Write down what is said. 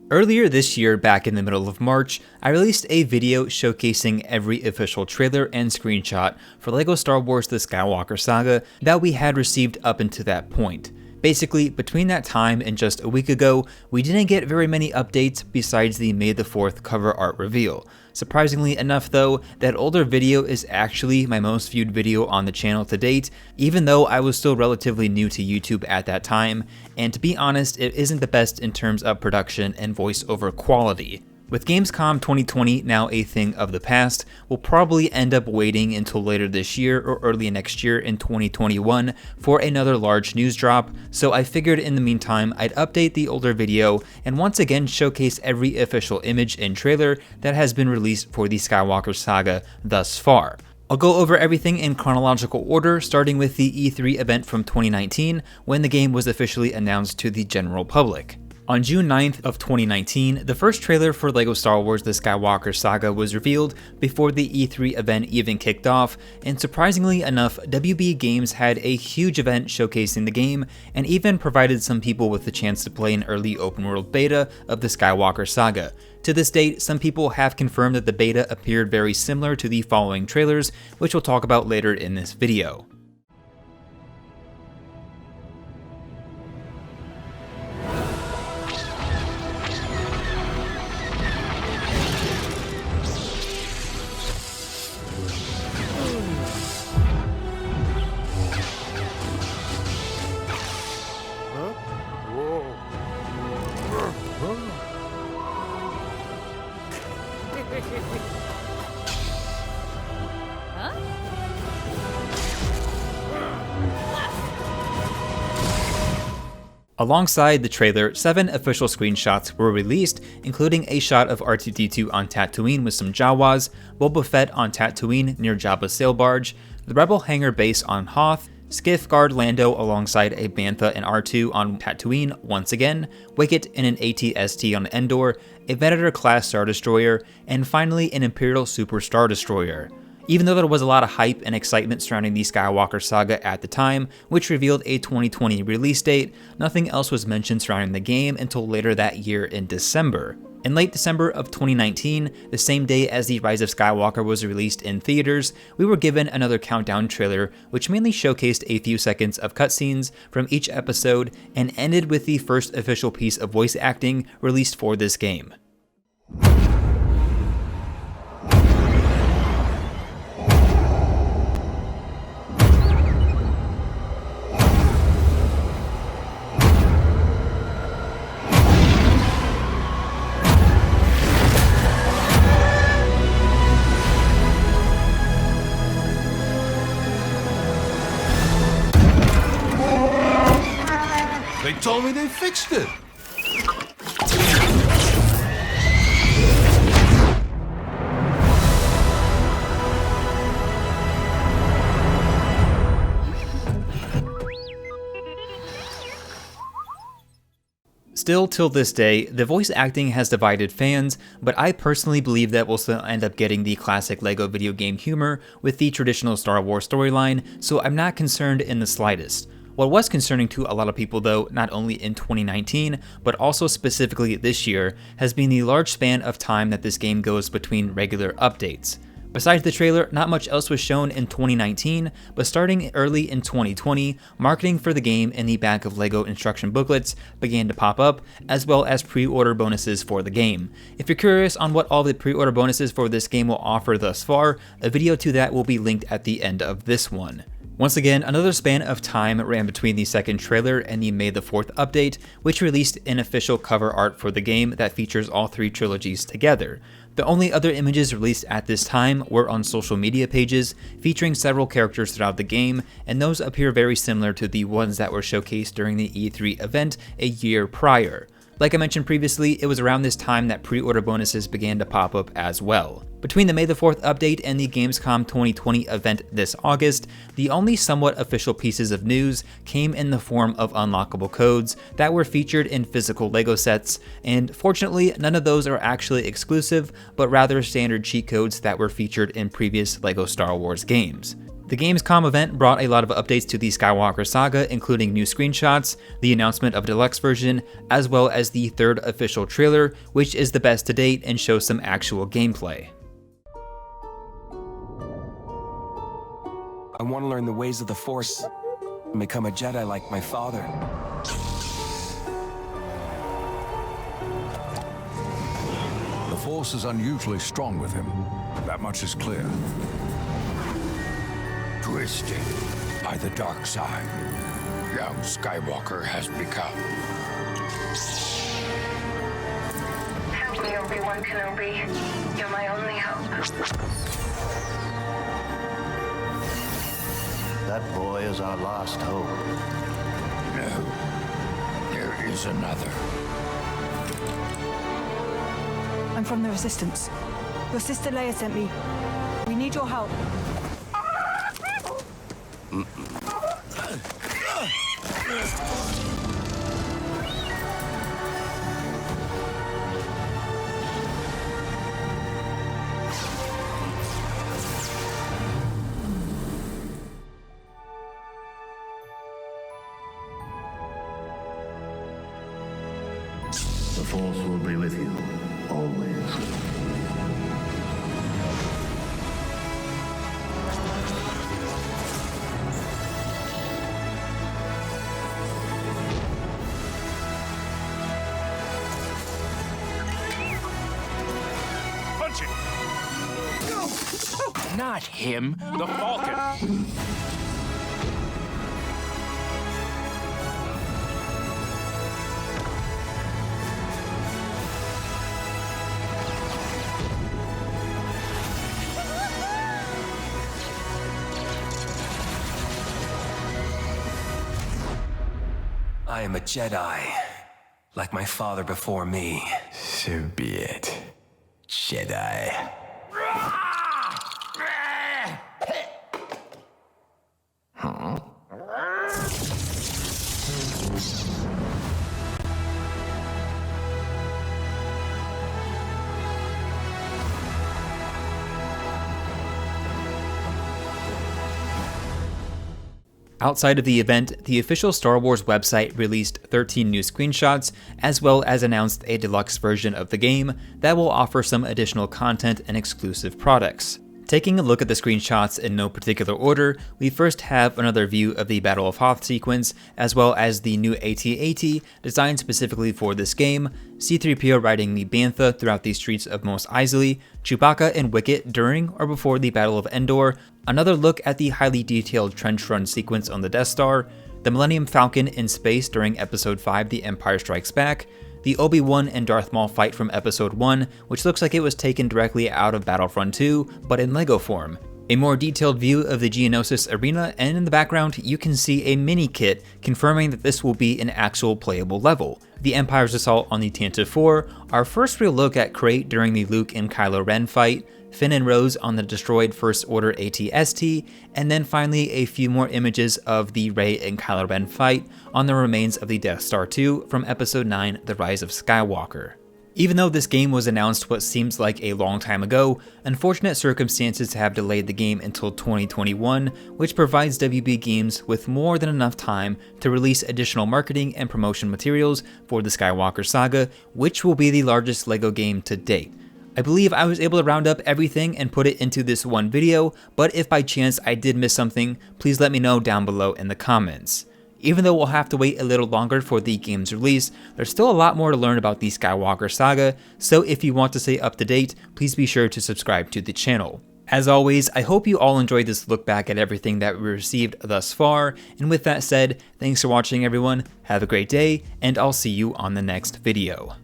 Earlier this year, back in the middle of March, I released a video showcasing every official trailer and screenshot for LEGO Star Wars The Skywalker Saga that we had received up until that point. Basically, between that time and just a week ago, we didn't get very many updates besides the May the 4th cover art reveal. Surprisingly enough though, that older video is actually my most viewed video on the channel to date, even though I was still relatively new to YouTube at that time, and to be honest, it isn't the best in terms of production and voiceover quality. With Gamescom 2020 now a thing of the past, we'll probably end up waiting until later this year or early next year in 2021 for another large news drop, so I figured in the meantime I'd update the older video and once again showcase every official image and trailer that has been released for the Skywalker Saga thus far. I'll go over everything in chronological order, starting with the E3 event from 2019 when the game was officially announced to the general public. On June 9th of 2019, the first trailer for LEGO Star Wars The Skywalker Saga was revealed before the E3 event even kicked off, and surprisingly enough, WB Games had a huge event showcasing the game, and even provided some people with the chance to play an early open-world beta of The Skywalker Saga. To this date, some people have confirmed that the beta appeared very similar to the following trailers, which we'll talk about later in this video. Alongside the trailer, 7 official screenshots were released, including a shot of R2-D2 on Tatooine with some Jawas, Boba Fett on Tatooine near Jabba's sail barge, the Rebel hangar base on Hoth, Skiff Guard Lando alongside a Bantha and R2 on Tatooine once again, Wicket in an AT-ST on Endor, a Venator-class Star Destroyer, and finally an Imperial Super Star Destroyer. Even though there was a lot of hype and excitement surrounding the Skywalker Saga at the time, which revealed a 2020 release date, nothing else was mentioned surrounding the game until later that year in December. In late December of 2019, the same day as The Rise of Skywalker was released in theaters, we were given another countdown trailer which mainly showcased a few seconds of cutscenes from each episode and ended with the first official piece of voice acting released for this game. They told me they fixed it. Still, till this day, the voice acting has divided fans, but I personally believe that we'll still end up getting the classic LEGO video game humor with the traditional Star Wars storyline, so I'm not concerned in the slightest. What was concerning to a lot of people though, not only in 2019, but also specifically this year, has been the large span of time that this game goes between regular updates. Besides the trailer, not much else was shown in 2019, but starting early in 2020, marketing for the game in the back of LEGO instruction booklets began to pop up, as well as pre-order bonuses for the game. If you're curious on what all the pre-order bonuses for this game will offer thus far, a video to that will be linked at the end of this one. Once again, another span of time ran between the second trailer and the May the 4th update, which released an official cover art for the game that features all 3 trilogies together. The only other images released at this time were on social media pages, featuring several characters throughout the game, and those appear very similar to the ones that were showcased during the E3 event a year prior. Like I mentioned previously, it was around this time that pre-order bonuses began to pop up as well. Between the May the 4th update and the Gamescom 2020 event this August, the only somewhat official pieces of news came in the form of unlockable codes that were featured in physical LEGO sets, and fortunately none of those are actually exclusive, but rather standard cheat codes that were featured in previous LEGO Star Wars games. The Gamescom event brought a lot of updates to the Skywalker Saga, including new screenshots, the announcement of a deluxe version, as well as the third official trailer, which is the best to date and shows some actual gameplay. I want to learn the ways of the Force and become a Jedi like my father. The Force is unusually strong with him. That much is clear. Twisted by the dark side, young Skywalker has become. Help me, Obi-Wan Kenobi. You're my only hope. That boy is our last hope. No, there is another. I'm from the Resistance. Your sister Leia sent me. We need your help. The Force will be with you, always. Punch it! Not him, the Falcon. I am a Jedi, like my father before me. So be it, Jedi. Huh? Outside of the event, the official Star Wars website released 13 new screenshots, as well as announced a deluxe version of the game that will offer some additional content and exclusive products. Taking a look at the screenshots in no particular order, we first have another view of the Battle of Hoth sequence, as well as the new AT-AT designed specifically for this game, C-3PO riding the Bantha throughout the streets of Mos Eisley, Chewbacca and Wicket during or before the Battle of Endor, another look at the highly detailed trench run sequence on the Death Star, the Millennium Falcon in space during Episode 5 The Empire Strikes Back, the Obi-Wan and Darth Maul fight from Episode 1, which looks like it was taken directly out of Battlefront 2, but in LEGO form. A more detailed view of the Geonosis arena, and in the background you can see a mini-kit confirming that this will be an actual playable level. The Empire's assault on the Tantive 4, our first real look at Crate during the Luke and Kylo Ren fight, Finn and Rose on the destroyed First Order AT-ST, and then finally a few more images of the Rey and Kylo Ren fight on the remains of the Death Star 2 from Episode 9 The Rise of Skywalker. Even though this game was announced what seems like a long time ago, unfortunate circumstances have delayed the game until 2021, which provides WB Games with more than enough time to release additional marketing and promotion materials for the Skywalker Saga, which will be the largest LEGO game to date. I believe I was able to round up everything and put it into this one video, but if by chance I did miss something, please let me know down below in the comments. Even though we'll have to wait a little longer for the game's release, there's still a lot more to learn about the Skywalker Saga, so if you want to stay up to date, please be sure to subscribe to the channel. As always, I hope you all enjoyed this look back at everything that we received thus far, and with that said, thanks for watching everyone, have a great day, and I'll see you on the next video.